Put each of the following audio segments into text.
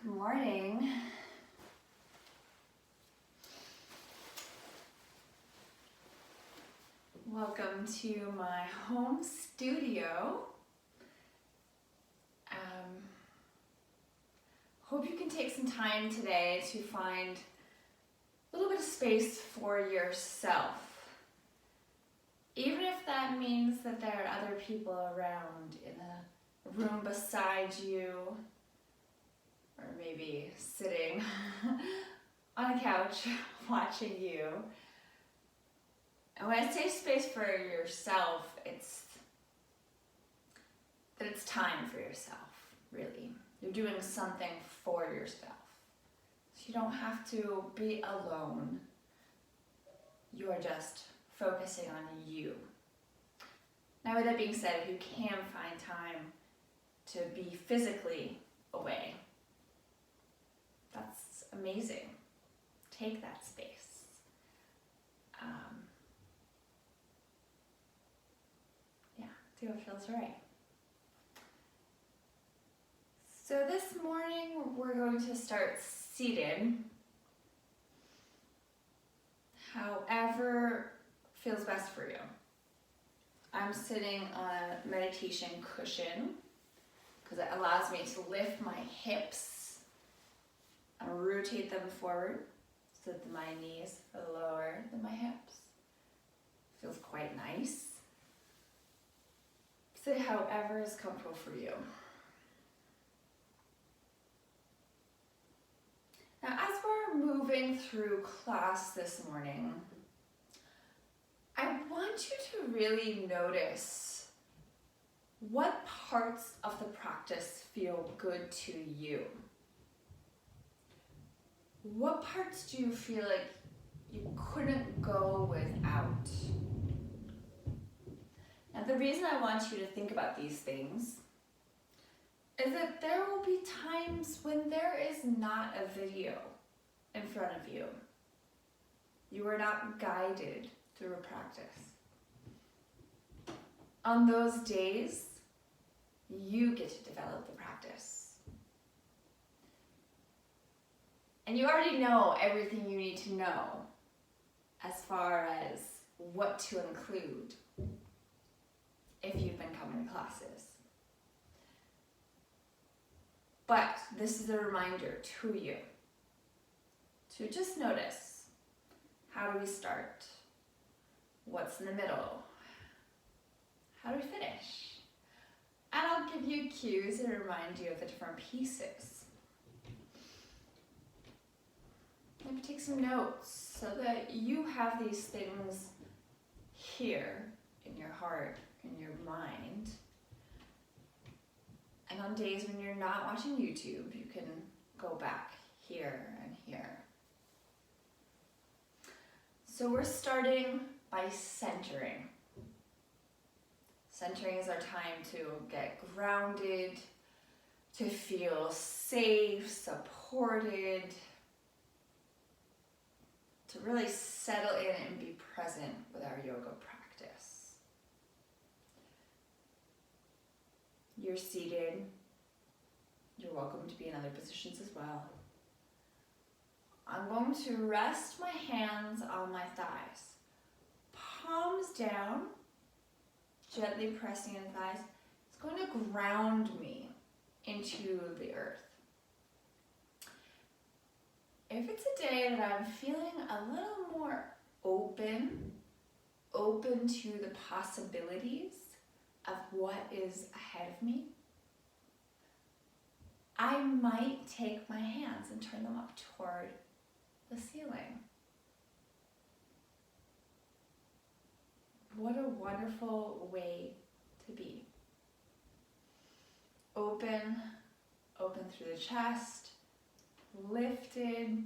morning. Welcome to my home studio. Hope you can take some time today to find a little bit of space for yourself. Even if that means that there are other people around in the room beside you, or maybe sitting on a couch watching you. And when I say space for yourself, it's that it's time for yourself, really. You're doing something for yourself. So you don't have to be alone. You are just focusing on you. Now, with that being said, if you can find time to be physically away, that's amazing. Take that space. Do what feels right. So this morning we're going to start seated. However feels best for you. I'm sitting on a meditation cushion because it allows me to lift my hips and rotate them forward so that my knees are lower than my hips. Feels quite nice. Sit however is comfortable for you. Now, as we're moving through class this morning, I want you to really notice what parts of the practice feel good to you. What parts do you feel like you couldn't go without? Now, the reason I want you to think about these things is that there will be times when there is not a video in front of you. You are not guided through a practice. On those days, you get to develop the practice. And you already know everything you need to know as far as what to include if you've been coming to classes. But this is a reminder to you to just notice, how do we start? What's in the middle? How do we finish? And I'll give you cues and remind you of the different pieces. Maybe take some notes so that you have these things here in your heart, in your mind. And on days when you're not watching YouTube, you can go back here and here. So we're starting by centering. Centering is our time to get grounded, to feel safe, supported, to really settle in and be present with our yoga practice. You're seated. You're welcome to be in other positions as well. I'm going to rest my hands on my thighs. Palms down, gently pressing in the thighs. It's going to ground me into the earth. If it's a day that I'm feeling a little more open to the possibilities of what is ahead of me, I might take my hands and turn them up toward the ceiling. What a wonderful way to be. Open through the chest, lifted.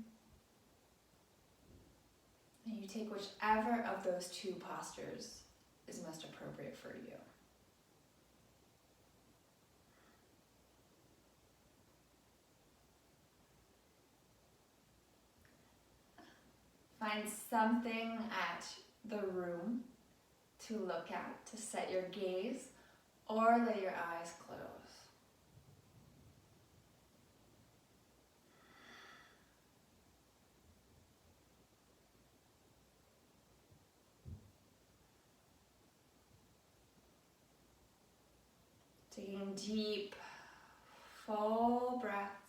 And you take whichever of those two postures is most appropriate for you. Find something at the room to look at, to set your gaze, or let your eyes close. Taking deep, full breaths.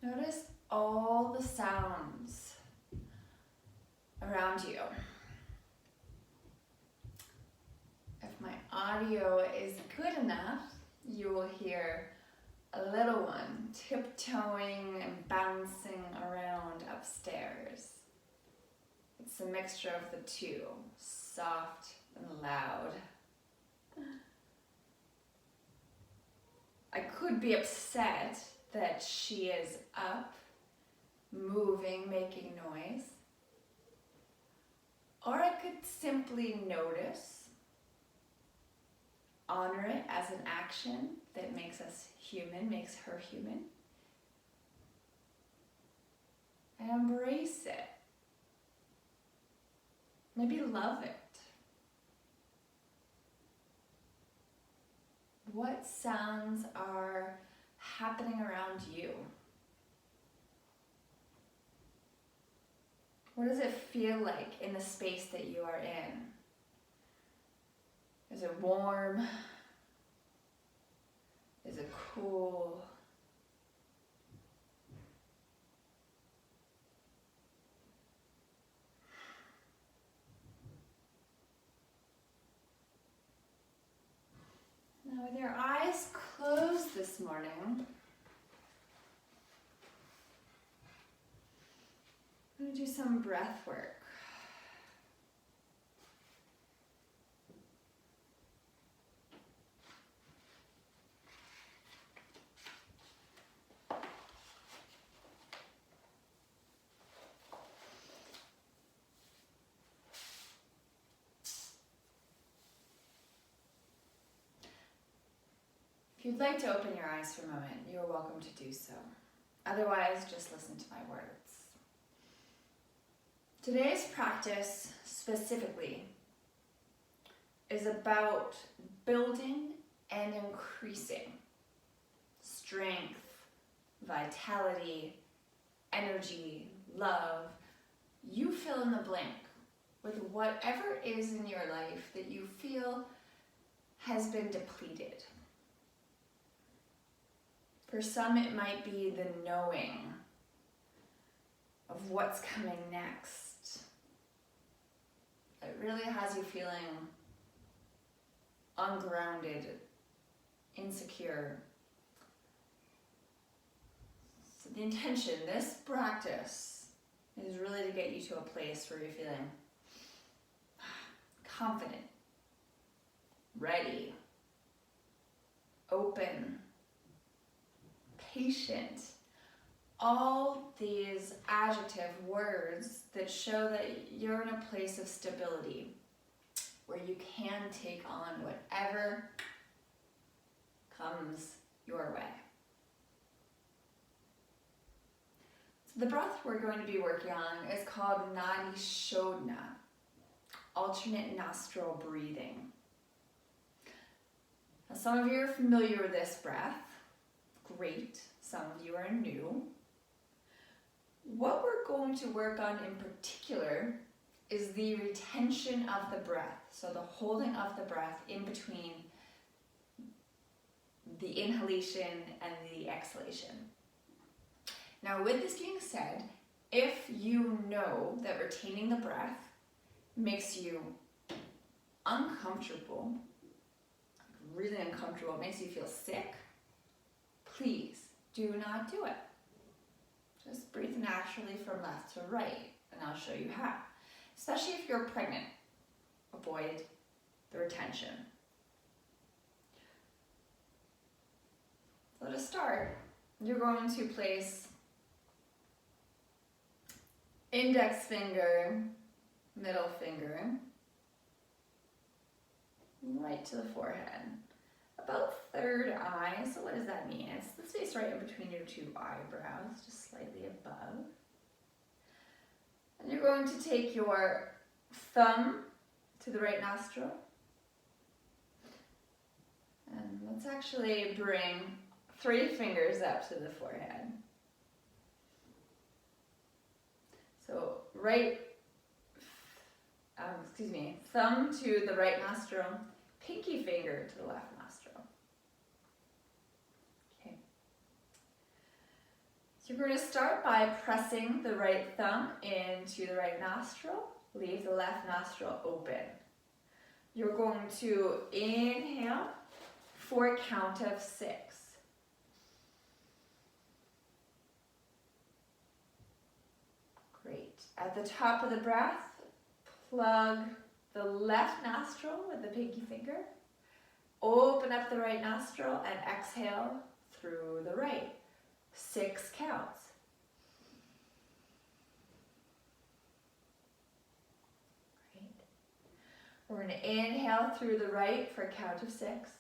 Notice all the sounds around you. If my audio is good enough, you will hear a little one tiptoeing and bouncing around upstairs. It's a mixture of the two, soft and loud. I could be upset that she is up, moving, making noise. Or I could simply notice, honor it as an action that makes us human, makes her human, and embrace it. Maybe love it. What sounds are happening around you? What does it feel like in the space that you are in? Is it warm? Is it cool? Now with your eyes closed this morning, I'm going to do some breath work. If you'd like to open your eyes for a moment, you are welcome to do so. Otherwise, just listen to my words. Today's practice specifically is about building and increasing strength, vitality, energy, love. You fill in the blank with whatever is in your life that you feel has been depleted. For some, it might be the knowing of what's coming next. It really has you feeling ungrounded, insecure. So the intention, this practice, is really to get you to a place where you're feeling confident, ready, open, patient. All these adjective words that show that you're in a place of stability where you can take on whatever comes your way. So the breath we're going to be working on is called Nadi Shodhana, alternate nostril breathing. Now, some of you are familiar with this breath. Great. Some of you are new. What we're going to work on in particular is the retention of the breath. So the holding of the breath in between the inhalation and the exhalation. Now, with this being said, if you know that retaining the breath makes you uncomfortable, really uncomfortable, makes you feel sick, please do not do it. Just breathe naturally from left to right, and I'll show you how. Especially if you're pregnant, avoid the retention. you're going to place index finger, middle finger, right to the forehead. About third eye. So what does that mean? It's the space right in between your two eyebrows, just slightly above. And you're going to take your thumb to the right nostril. And let's actually bring 3 fingers up to the forehead. So thumb to the right nostril, pinky finger to the left nostril. Okay. So we're going to start by pressing the right thumb into the right nostril. Leave the left nostril open. You're going to inhale for a count of 6. Great. At the top of the breath, plug the left nostril with the pinky finger. Open up the right nostril and exhale through the right. 6 counts. Great. We're going to inhale through the right for a count of 6.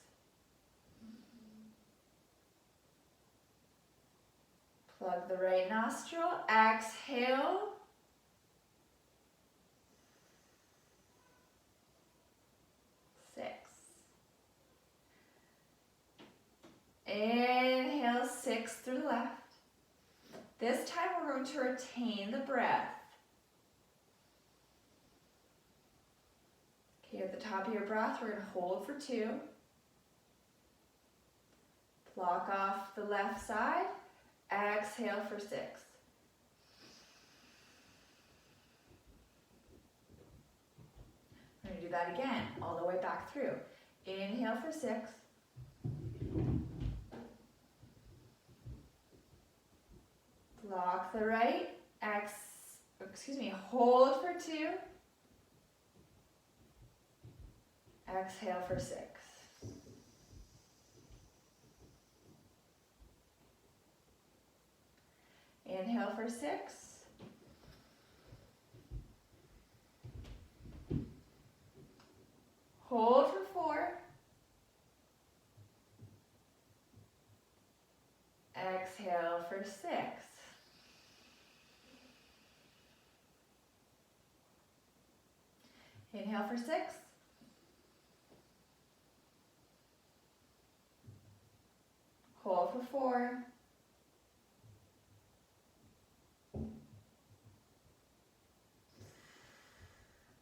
Plug the right nostril, exhale. 6. Inhale 6 through the left. This time we're going to retain the breath. Okay, at the top of your breath, we're going to hold for 2. Block off the left side. Exhale for 6. We're going to do that again, all the way back through. Inhale for 6. Block the right. Hold for 2. Exhale for 6. Inhale for 6. Hold for 4. Exhale for 6. Inhale for 6. Hold for 4.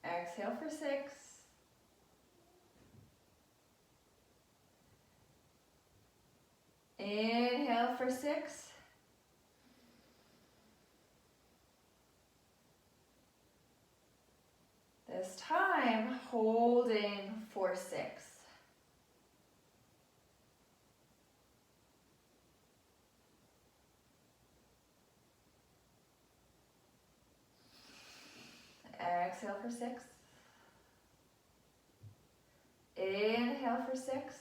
Exhale for 6. Inhale for 6. This time, holding for 6. Exhale for 6. Inhale for 6.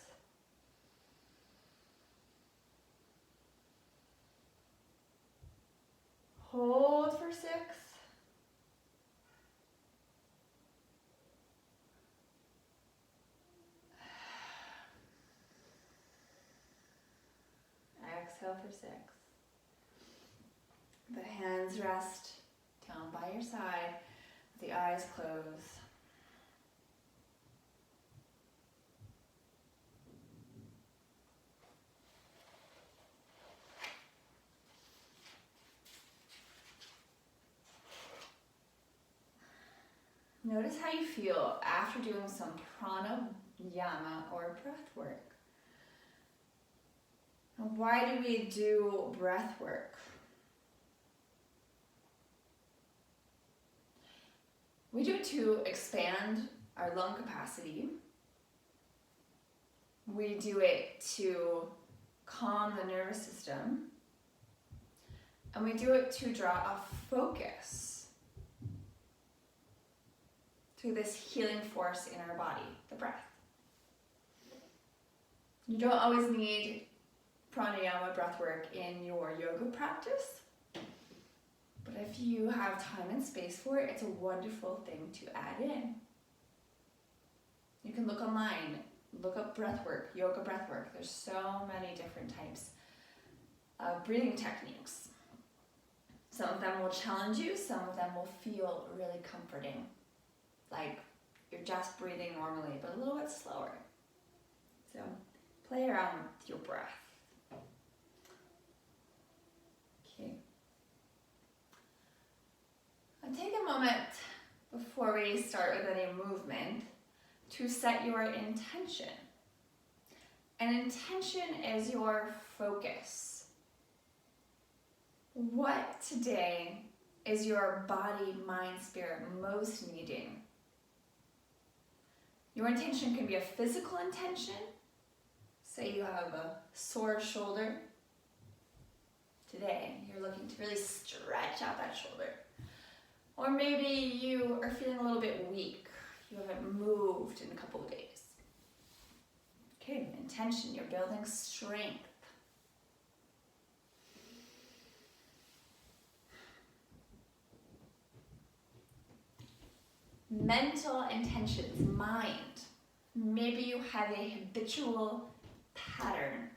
Hold for 6. Exhale for 6. The hands rest down by your side. The eyes close. Notice how you feel after doing some pranayama or breath work. Now, why do we do breath work? We do it to expand our lung capacity. We do it to calm the nervous system. And we do it to draw a focus to this healing force in our body, the breath. You don't always need pranayama breathwork in your yoga practice. But if you have time and space for it, it's a wonderful thing to add in. You can look online, look up breathwork, yoga breathwork. There's so many different types of breathing techniques. Some of them will challenge you, some of them will feel really comforting. Like you're just breathing normally, but a little bit slower. So play around with your breath. Okay. And take a moment before we start with any movement to set your intention. An intention is your focus. What today is your body, mind, spirit most needing? Your intention can be a physical intention. Say you have a sore shoulder. Today, you're looking to really stretch out that shoulder. Or maybe you are feeling a little bit weak. You haven't moved in a couple of days. Okay, intention, you're building strength. Mental intentions, mind. Maybe you have a habitual pattern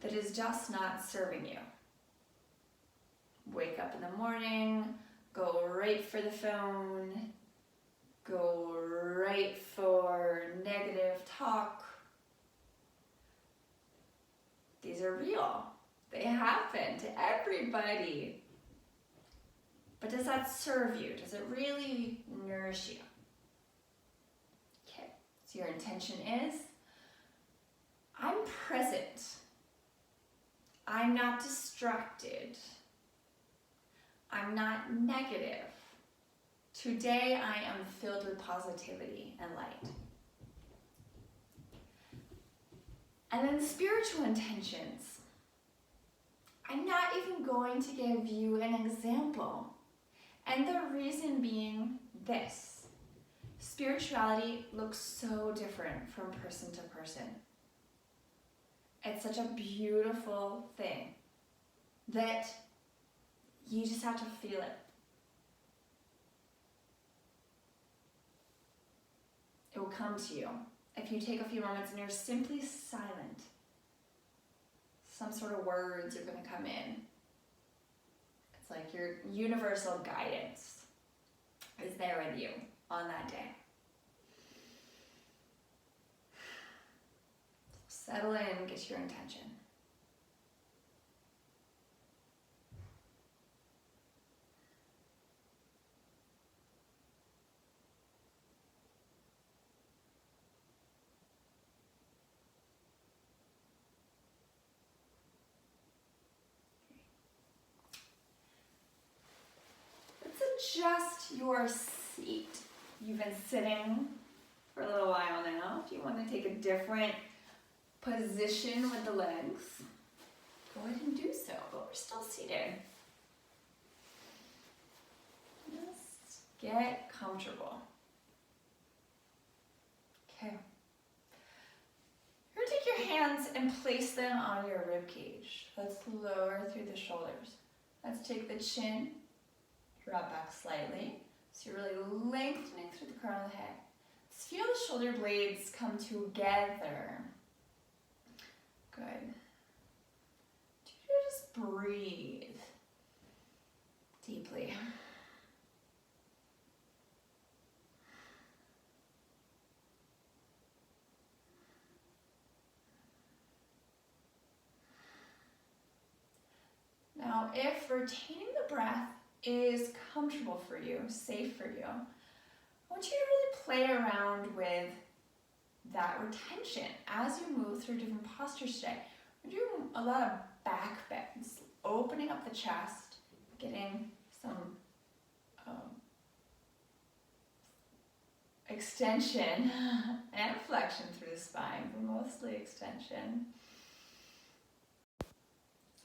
that is just not serving you. Wake up in the morning, go right for the phone, go right for negative talk. These are real. They happen to everybody. But does that serve you? Does it really nourish you? Okay, so your intention is, I'm present. I'm not distracted. I'm not negative. Today I am filled with positivity and light. And then spiritual intentions. I'm not even going to give you an example. And the reason being this. Spirituality looks so different from person to person. It's such a beautiful thing that you just have to feel it. It will come to you. If you take a few moments and you're simply silent, some sort of words are going to come in. It's like your universal guidance is there with you on that day. Settle in, get your intention. Adjust your seat. You've been sitting for a little while now. If you want to take a different position with the legs, go ahead and do so, but we're still seated. Just get comfortable. Okay. You're going to take your hands and place them on your rib cage. Let's lower through the shoulders. Let's take the chin. Drop back slightly, so you're really lengthening through the crown of the head. Let's feel the shoulder blades come together. Good. Just breathe deeply. Now, if retaining the breath is comfortable for you, safe for you, I want you to really play around with that retention as you move through different postures today. We're doing a lot of back bends, opening up the chest, getting some extension and flexion through the spine, but mostly extension.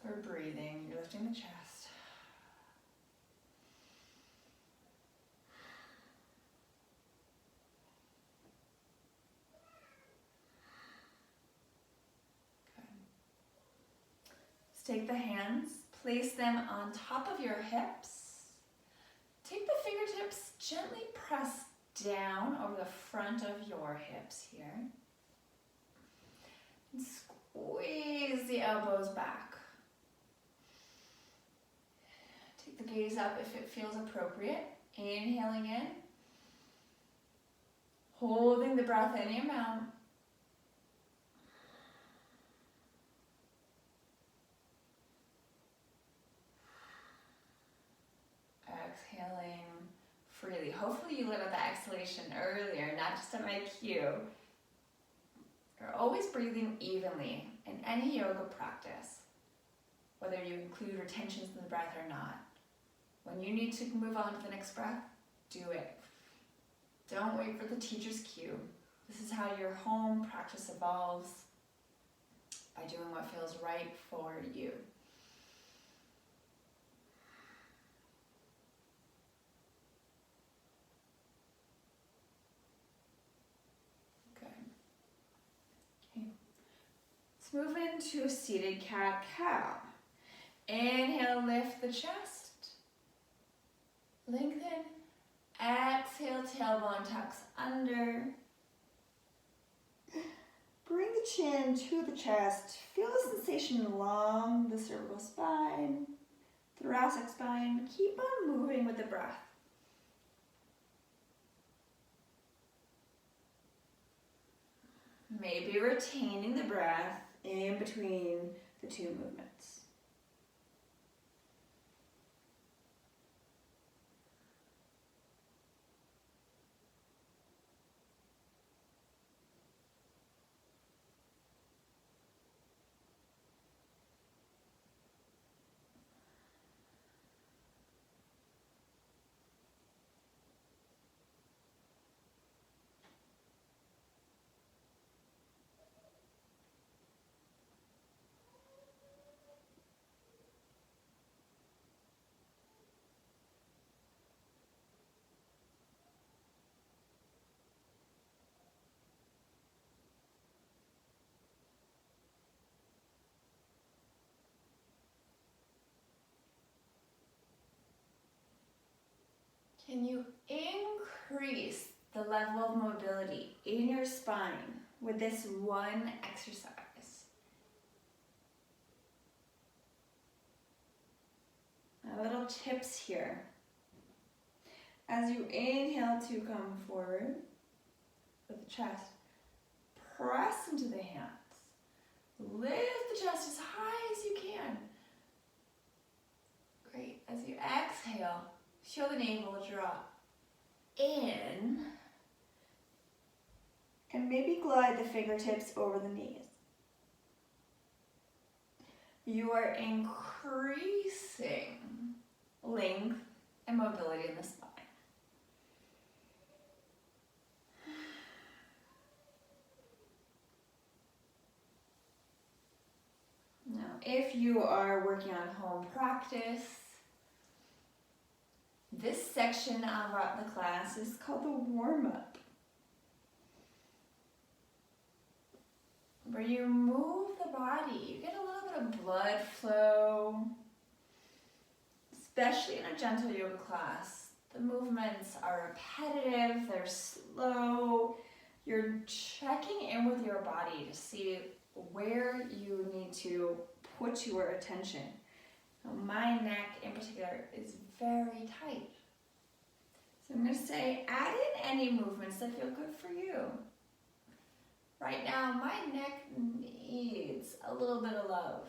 So we're breathing, you're lifting the chest. So take the hands, place them on top of your hips. Take the fingertips, gently press down over the front of your hips here. And squeeze the elbows back. Take the gaze up if it feels appropriate. Inhaling in. Holding the breath in your mouth. Exhaling freely. Hopefully you let out that exhalation earlier, not just at my cue. You're always breathing evenly in any yoga practice, whether you include retentions in the breath or not. When you need to move on to the next breath, do it. Don't wait for the teacher's cue. This is how your home practice evolves, by doing what feels right for you. Let's move into a seated cat-cow. Inhale, lift the chest. Lengthen. Exhale, tailbone tucks under. Bring the chin to the chest. Feel the sensation along the cervical spine, thoracic spine. Keep on moving with the breath. Maybe retaining the breath in between the two movements. Can you increase the level of mobility in your spine with this one exercise? Now, little tips here. As you inhale to come forward with the chest, press into the hands. Lift the chest as high as you can. Great. As you exhale, feel the navel drop in, and maybe glide the fingertips over the knees. You are increasing length and mobility in the spine. Now, if you are working on home practice, this section of the class is called the warm-up, where you move the body. You get a little bit of blood flow, especially in a gentle yoga class. The movements are repetitive, they're slow. You're checking in with your body to see where you need to put your attention. Now, my neck in particular is very tight. So I'm going to say, add in any movements that feel good for you. Right now, my neck needs a little bit of love.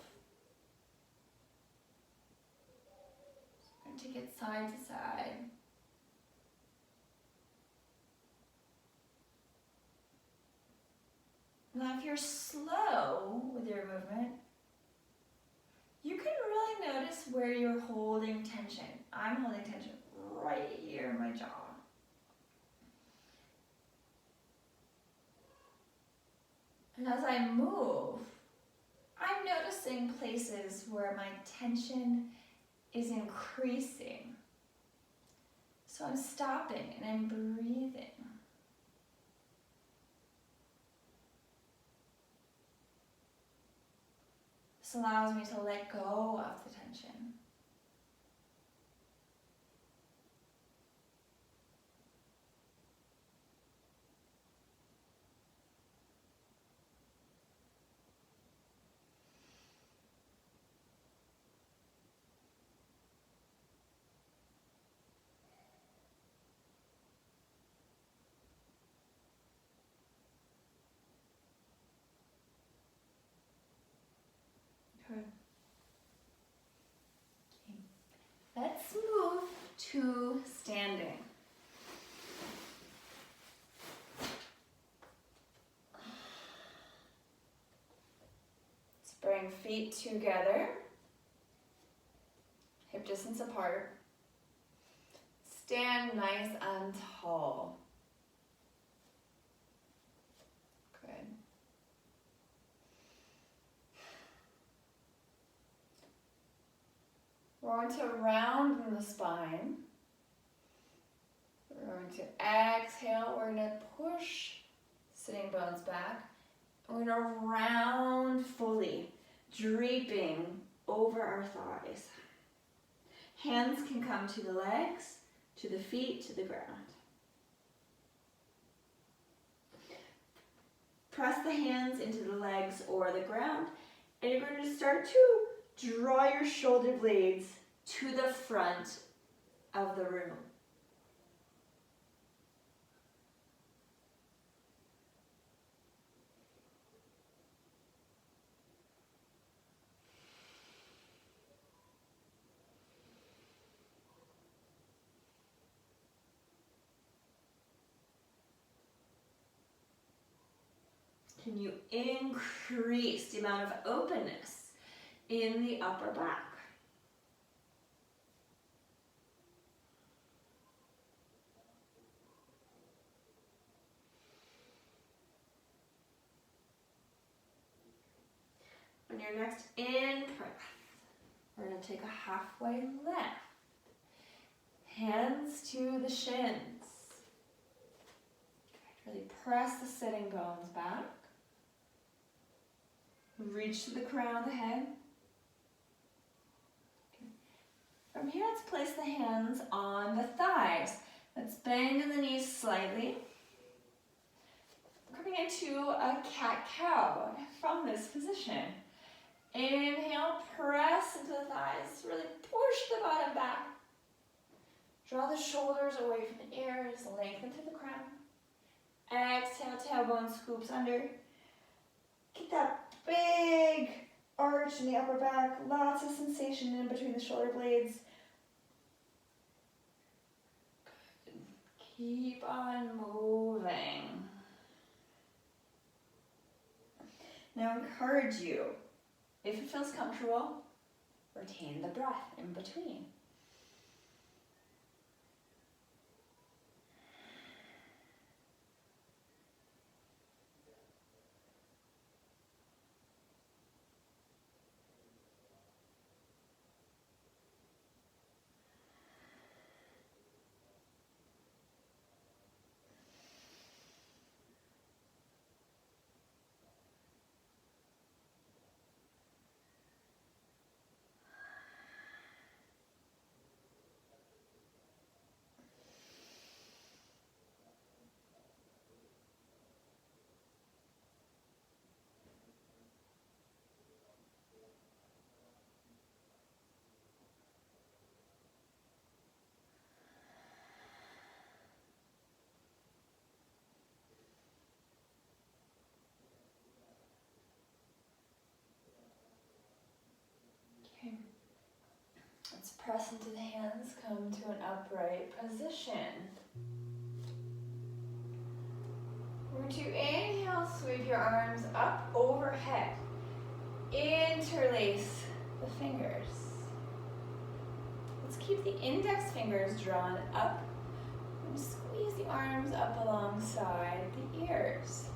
So I'm going to take it side to side. Now, if you're slow with your movement, you can really notice where you're holding tension. I'm holding tension right here in my jaw. And as I move, I'm noticing places where my tension is increasing. So I'm stopping and I'm breathing. This allows me to let go of the tension. Good. Let's move to standing. Let's bring feet together, hip distance apart. Stand nice and tall. Good. We're going to round the spine. We're going to exhale. We're going to push sitting bones back. We're going to round fully, draping over our thighs. Hands can come to the legs, to the feet, to the ground. Press the hands into the legs or the ground, and you're going to start to draw your shoulder blades to the front of the room. Can you increase the amount of openness in the upper back? On your next in breath, we're going to take a halfway lift. Hands to the shins. Really press the sitting bones back. Reach to the crown of the head. From here, let's place the hands on the thighs. Let's bend the knees slightly. Coming into a cat-cow from this position. Inhale, press into the thighs. Really push the bottom back. Draw the shoulders away from the ears. Lengthen to the crown. Exhale, tailbone scoops under. Get that big arch in the upper back. Lots of sensation in between the shoulder blades. Good. Keep on moving. Now encourage you, if it feels comfortable, retain the breath in between. Okay. Let's press into the hands, come to an upright position. We're going to inhale, sweep your arms up overhead. Interlace the fingers. Let's keep the index fingers drawn up and squeeze the arms up alongside the ears.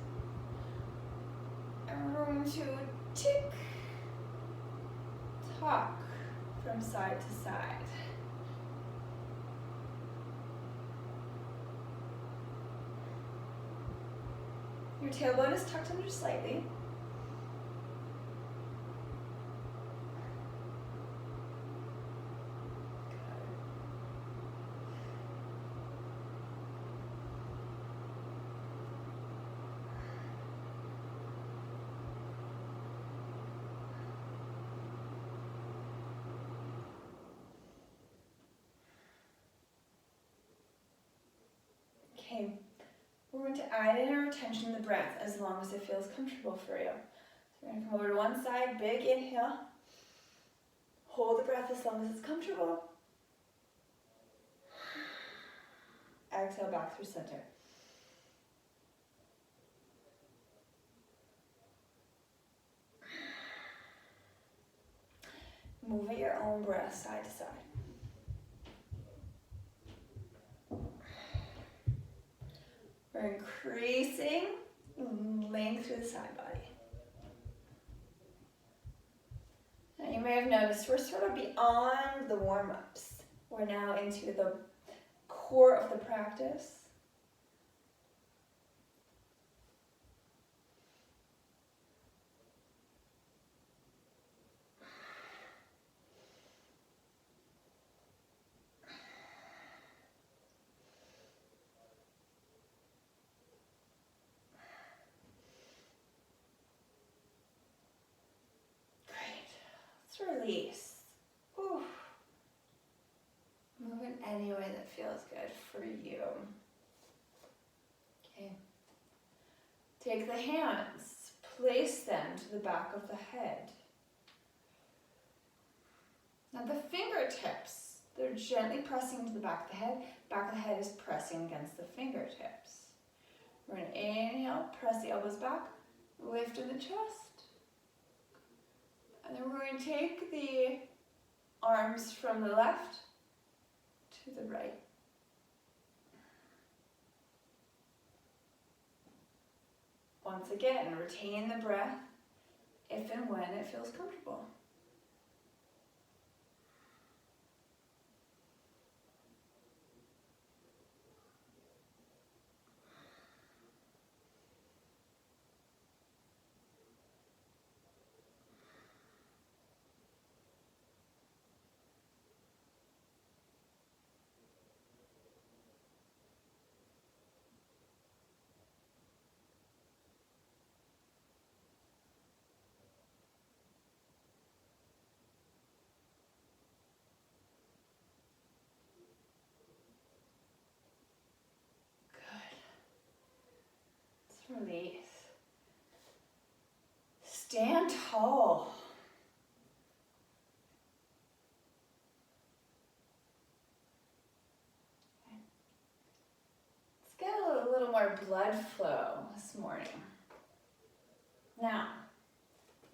And we're going to tick, tock from side to side. Your tailbone is tucked under slightly. Okay, we're going to add in our attention to the breath as long as it feels comfortable for you. So we're going to come over to one side, big inhale. Hold the breath as long as it's comfortable. Exhale back through center. Move at your own breath, side to side. We're increasing length through the side body. Now you may have noticed we're sort of beyond the warm-ups. We're now into the core of the practice. Release. Ooh. Move in any way that feels good for you. Okay. Take the hands, place them to the back of the head. Now the fingertips, they're gently pressing to the back of the head. Back of the head is pressing against the fingertips. We're going to inhale, press the elbows back, lift in the chest. And then we're going to take the arms from the left to the right. Once again, retain the breath if and when it feels comfortable. Release. Stand tall. Let's get a little more blood flow this morning. Now,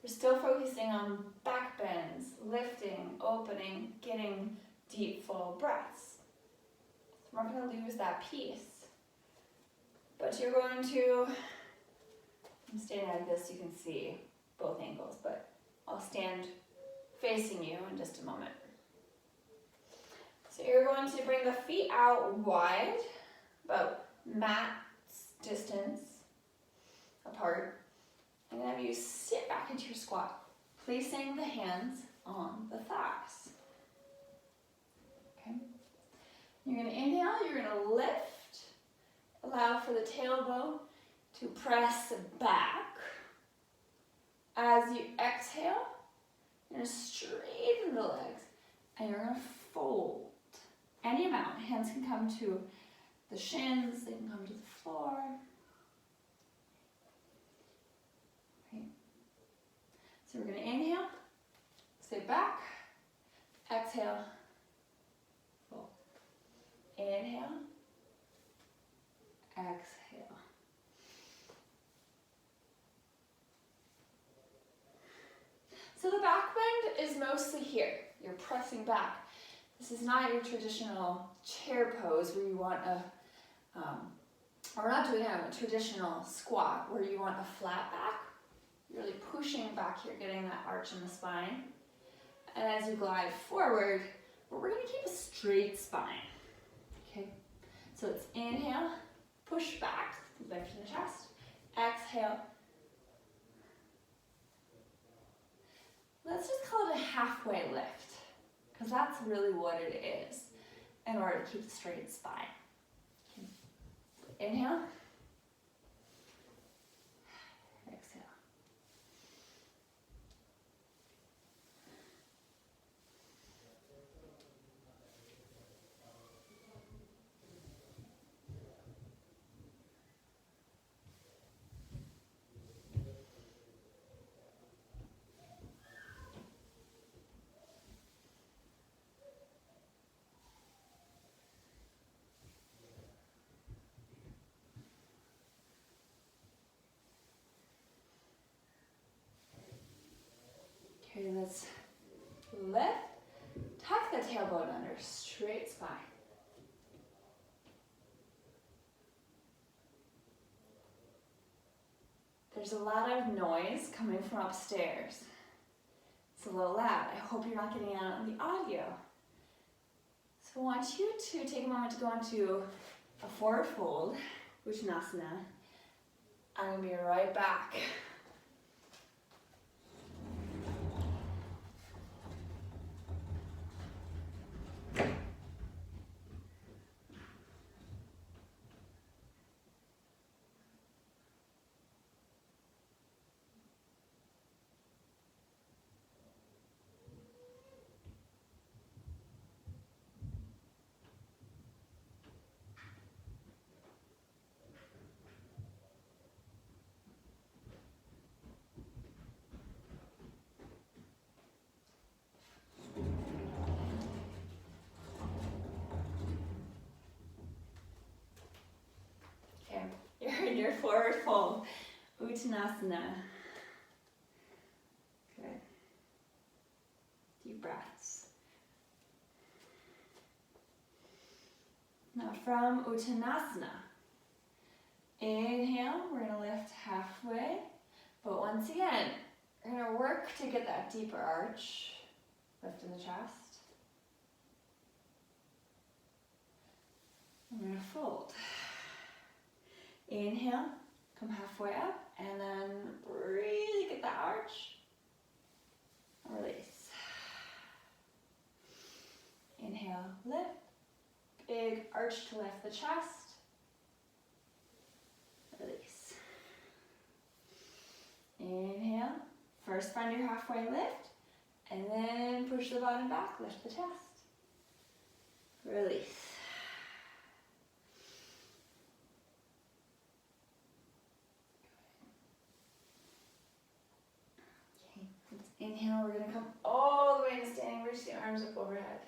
we're still focusing on back bends, lifting, opening, getting deep, full breaths. So we're not going to lose that piece. But you're going to, I'm standing like this, you can see both angles, but I'll stand facing you in just a moment. So you're going to bring the feet out wide, about mat's distance apart. I'm going to have you sit back into your squat, placing the hands on the thighs. Okay. You're going to inhale, you're going to lift. Allow for the tailbone to press back. As you exhale, you're going to straighten the legs and you're going to fold. Any amount. Hands can come to the shins, they can come to the floor. Okay. So we're going to inhale, sit back, exhale, fold. Inhale. Exhale. So the back bend is mostly here. You're pressing back. This is not your traditional chair pose where you want a, or we're not doing a traditional squat where you want a flat back. You're really pushing back here, getting that arch in the spine. And as you glide forward, we're going to keep a straight spine. Okay, so it's inhale. Push back, lift in the chest. Exhale. Let's just call it a halfway lift, because that's really what it is in order to keep a straight spine. Okay. Inhale. Exhale. Okay, let's lift. Tuck the tailbone under, straight spine. There's a lot of noise coming from upstairs. It's a little loud. I hope you're not getting it out on the audio. So I want you to take a moment to go into a forward fold, Uttanasana. I'm going to be right back. You're in your forward fold, Uttanasana. Good. Deep breaths. Now from Uttanasana, inhale, we're going to lift halfway, but once again, we're going to work to get that deeper arch, lift in the chest. We're going to fold. Inhale, come halfway up, and then really get that arch. Release. Inhale, lift. Big arch to lift the chest. Release. Inhale. First find your halfway lift, and then push the bottom back, lift the chest. Release. Inhale, we're going to come all the way to standing, reach the arms up overhead.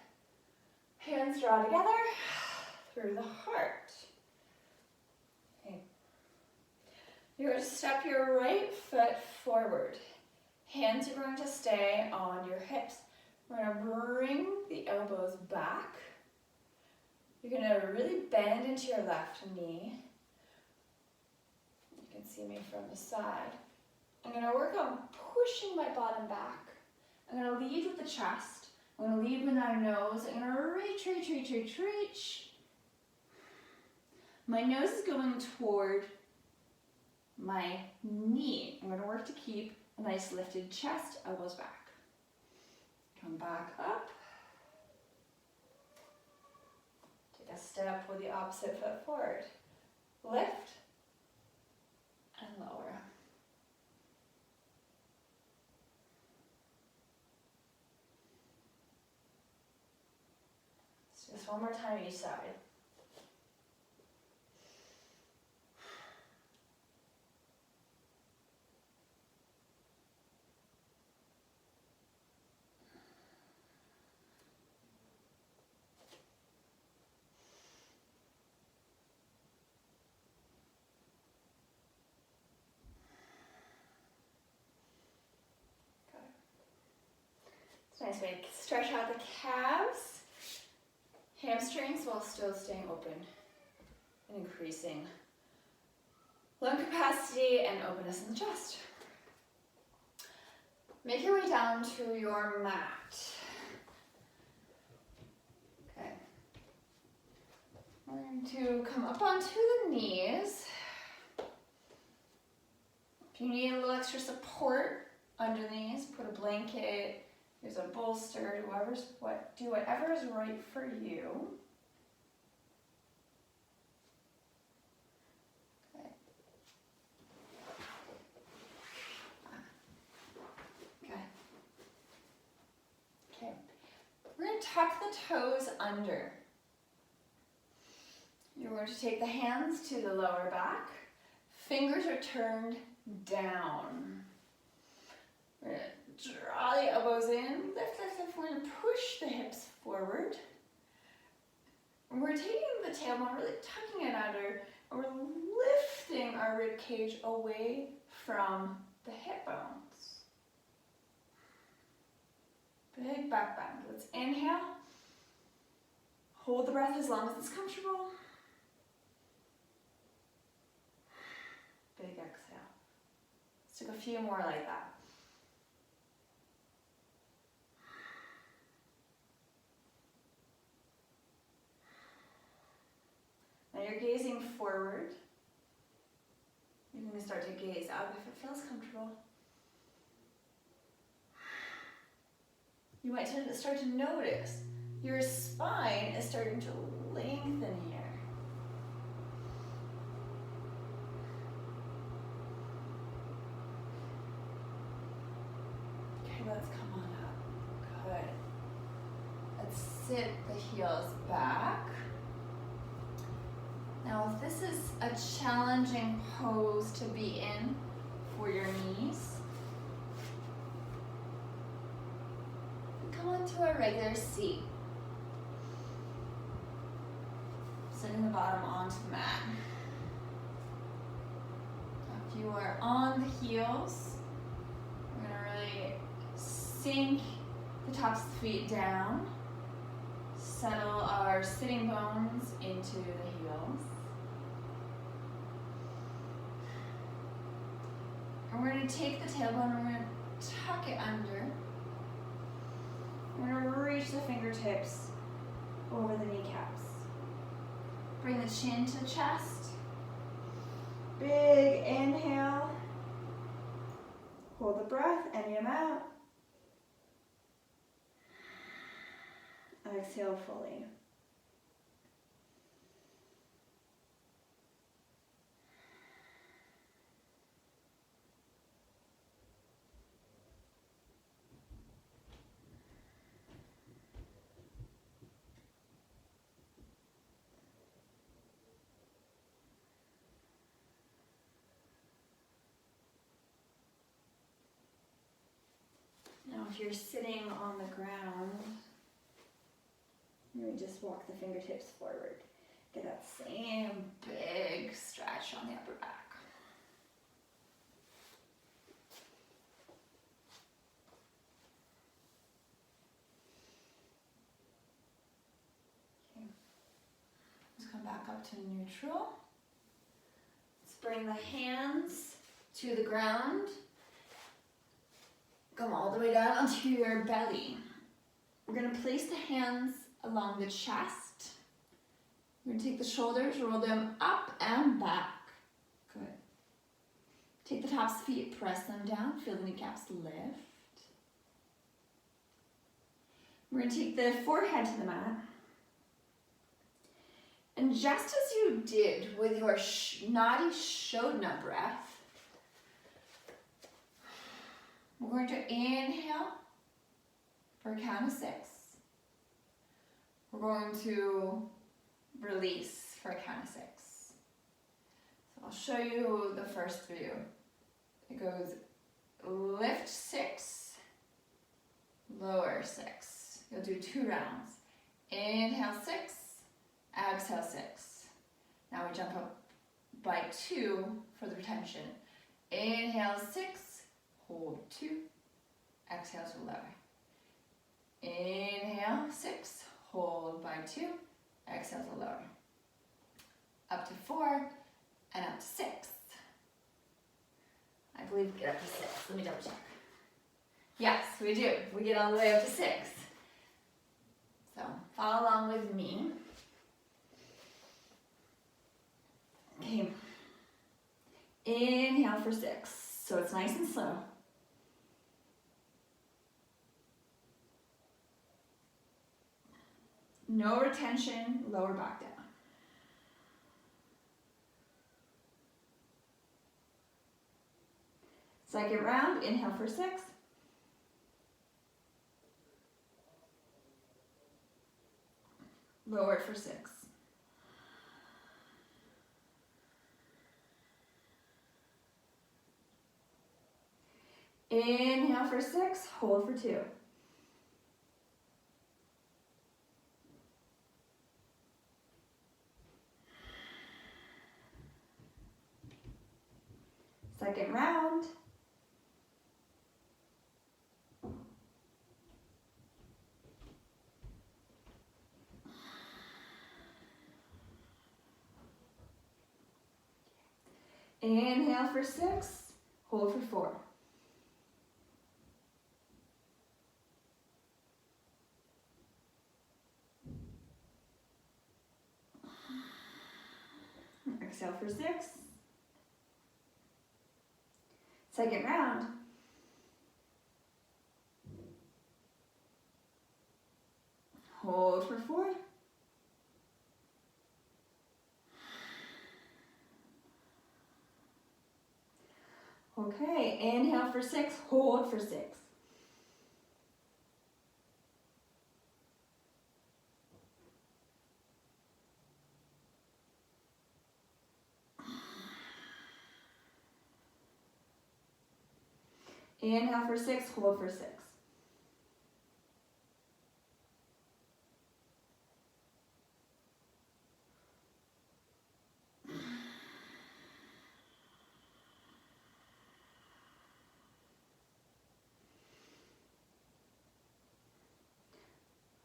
Hands draw together through the heart. Okay. You're going to step your right foot forward. Hands are going to stay on your hips. We're going to bring the elbows back. You're going to really bend into your left knee. You can see me from the side. I'm going to work on pushing my bottom back. I'm going to lead with the chest. I'm going to lead with our nose. I'm going to reach, reach, reach, reach, reach. My nose is going toward my knee. I'm going to work to keep a nice lifted chest, elbows back. Come back up. Take a step with the opposite foot forward. Lift and lower. Just one more time each side. It's a nice way to stretch out the calves. Hamstrings while still staying open and increasing lung capacity and openness in the chest. Make your way down to your mat. Okay. We're going to come up onto the knees. If you need a little extra support under the knees, put a blanket. There's a bolster, do whatever is right for you. Okay. Okay. We're going to tuck the toes under. You're going to take the hands to the lower back. Fingers are turned down. We're going to draw the elbows in, lift, lift, lift. We're going to push the hips forward. And we're taking the tailbone, really tucking it under, and we're lifting our rib cage away from the hip bones. big back bend. Let's inhale. Hold the breath as long as it's comfortable. Big exhale. Let's take a few more like that. Now you're gazing forward. You're going to start to gaze out if it feels comfortable. You might start to notice your spine is starting to lengthen here. Okay, let's come on up. Good. Let's sit the heels back. Now, if this is a challenging pose to be in for your knees, come onto a regular seat. Sitting the bottom onto the mat. If you are on the heels, we're going to really sink the tops of the feet down. Settle our sitting bones into the heels. And we're going to take the tailbone and we're going to tuck it under. We're going to reach the fingertips over the kneecaps. Bring the chin to the chest. Big inhale. Hold the breath, empty them out. Exhale fully. Now if you're sitting on the ground, you just walk the fingertips forward. Get that same big stretch on the upper back. Okay. Let's come back up to neutral. Let's bring the hands to the ground. Come all the way down onto your belly. We're going to place the hands along the chest. We're going to take the shoulders, roll them up and back. Good. Take the tops of the feet, press them down, feel the kneecaps lift. We're going to take the forehead to the mat. And just as you did with your Nadi Shodhana breath, we're going to inhale for a count of 6. We're going to release for a count of 6. So I'll show you the first view. It goes lift 6, lower 6. You'll do 2 rounds. Inhale 6, exhale 6. Now we jump up by 2 for the retention. Inhale 6, hold 2, exhale to lower. Inhale 6, hold by 2, exhale to lower. Up to 4 and up to 6. I believe we get up to 6. Let me double check. Yes, we do. We get all the way up to 6. So follow along with me. Okay. Inhale for 6. So it's nice and slow. No retention, lower back down. Second round, inhale for 6. Lower for 6. Inhale for 6, hold for 2. Second round. Inhale for 6, hold for 4. Exhale for 6. Second round. Hold for 4. Okay, inhale for 6, hold for 6. Inhale for 6, hold for 6.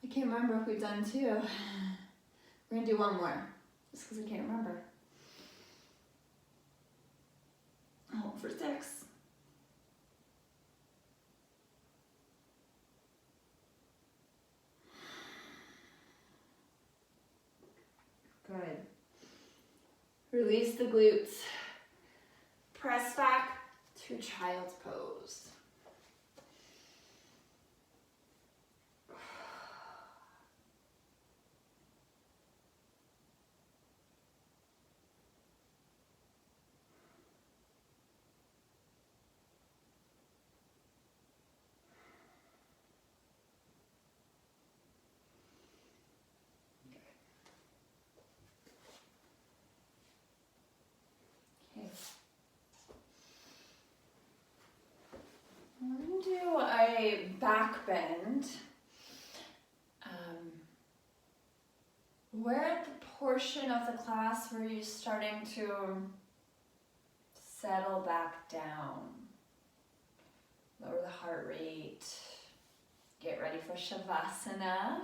I can't remember if we've done 2. We're gonna do one more, just because I can't remember. Hold for 6. Good. Release the glutes. Press back to child's pose. We're going to do a back bend. We're at the portion of the class where you're starting to settle back down. Lower the heart rate. Get ready for Shavasana.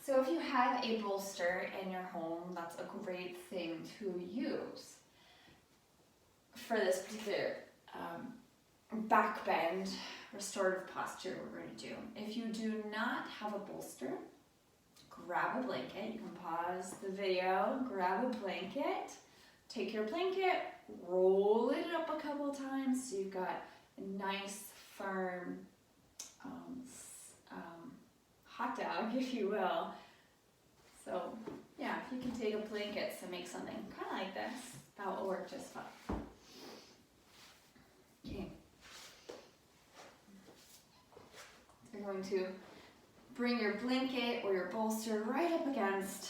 So if you have a bolster in your home, that's a great thing to use for this particular back bend restorative posture we're going to do. If you do not have a bolster, grab a blanket. You can pause the video, grab a blanket, take your blanket, roll it up a couple of times so you've got a nice firm hot dog, if you will. So yeah, if you can take a blanket to make something kind of like this, that will work just fine. Okay. So you're going to bring your blanket or your bolster right up against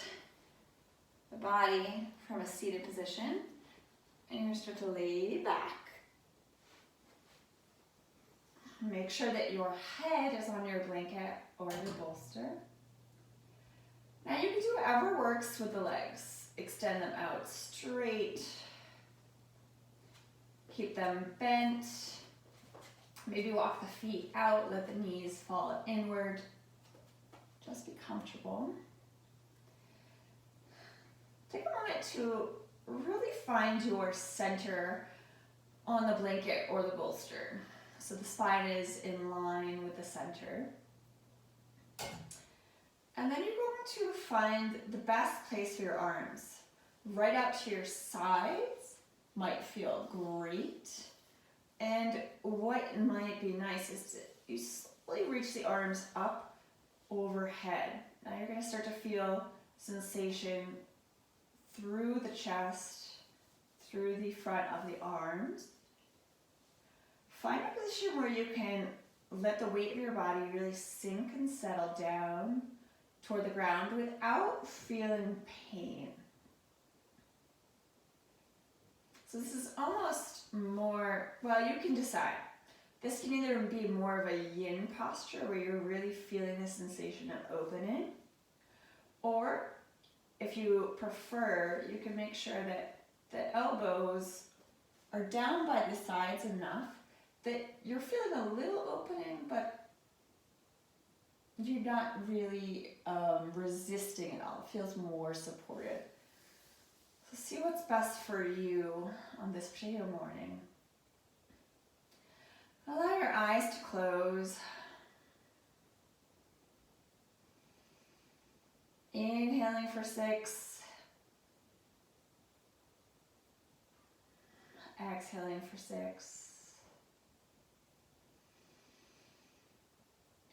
the body from a seated position, and you're going to start to lay back. Make sure that your head is on your blanket or your bolster. Now you can do whatever works with the legs. Extend them out straight. Keep them bent. Maybe walk the feet out, let the knees fall inward. Just be comfortable. Take a moment to really find your center on the blanket or the bolster. So the spine is in line with the center. And then you're going to find the best place for your arms. Right out to your sides might feel great. And what might be nice is you slowly reach the arms up overhead. Now you're going to start to feel sensation through the chest, through the front of the arms. Find a position where you can let the weight of your body really sink and settle down toward the ground without feeling pain. So this is almost more, well, you can decide. This can either be more of a yin posture where you're really feeling the sensation of opening, or if you prefer, you can make sure that the elbows are down by the sides enough that you're feeling a little opening, but you're not really resisting at all. It feels more supported. So see what's best for you on this particular morning. Allow your eyes to close. Inhaling for 6. Exhaling for 6.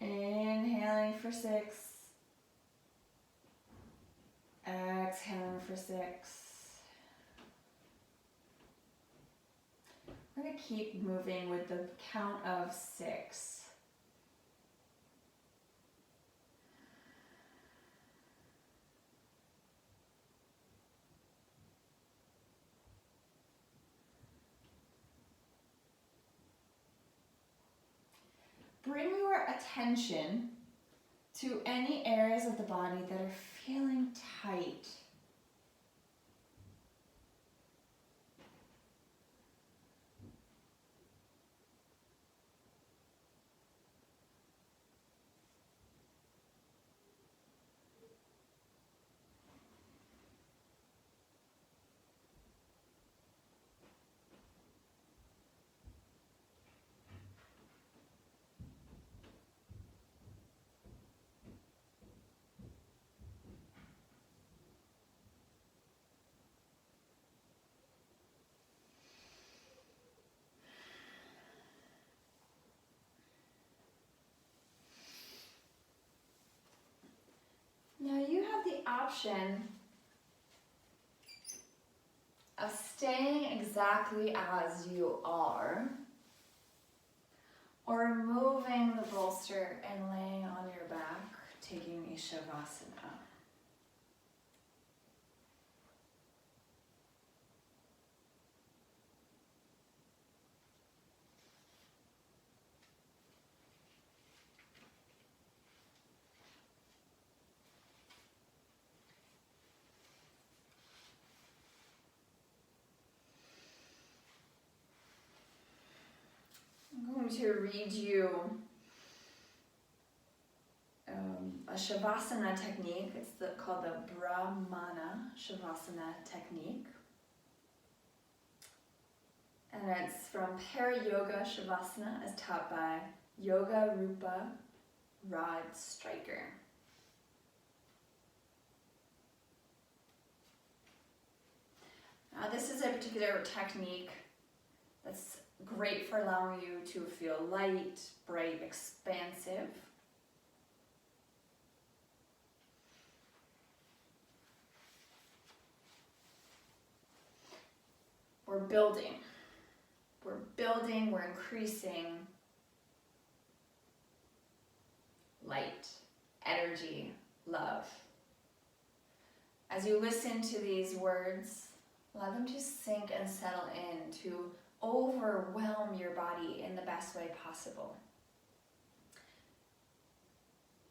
Inhaling for 6. Exhaling for 6. We're going to keep moving with the count of 6. Bring your attention to any areas of the body that are feeling tight. Now you have the option of staying exactly as you are, or moving the bolster and laying on your back, taking a Shavasana. I'm going to read you a Shavasana technique. It's called the Brahmana Shavasana technique. And it's from Para-Yoga Shavasana as taught by Yoga Rupa Rod Striker. Now this is a particular technique that's great for allowing you to feel light, bright, expansive. We're building, we're increasing light, energy, love. As you listen to these words, allow them to sink and settle in, to overwhelm your body in the best way possible.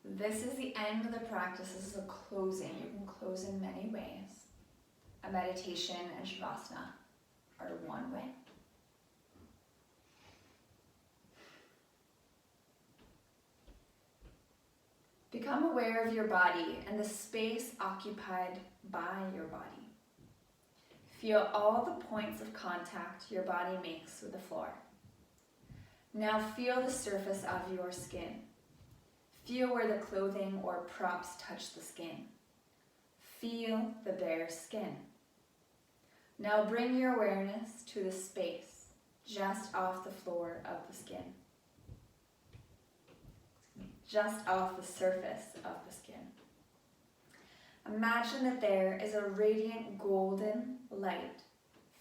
This is the end of the practice. This is a closing. You can close in many ways. A meditation and Shavasana are one way. Become aware of your body and the space occupied by your body. Feel all the points of contact your body makes with the floor. Now feel the surface of your skin. Feel where the clothing or props touch the skin. Feel the bare skin. Now bring your awareness to the space just off the floor of the skin. Just off the surface of the skin. Imagine that there is a radiant golden light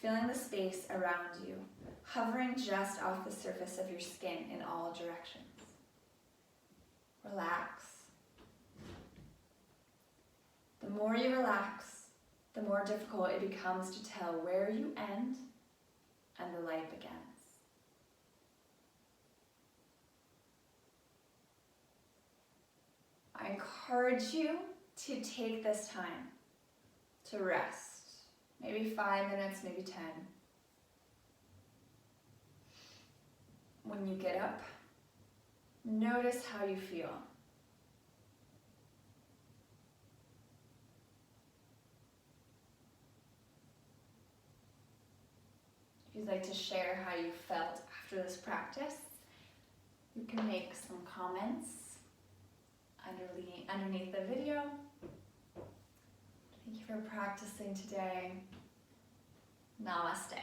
filling the space around you, hovering just off the surface of your skin in all directions. Relax. The more you relax, the more difficult it becomes to tell where you end and the light begins. I encourage you to take this time to rest. Maybe 5 minutes, maybe 10. When you get up, notice how you feel. to share how you felt after this practice, you can make some comments underneath the video. Thank you for practicing today. Namaste.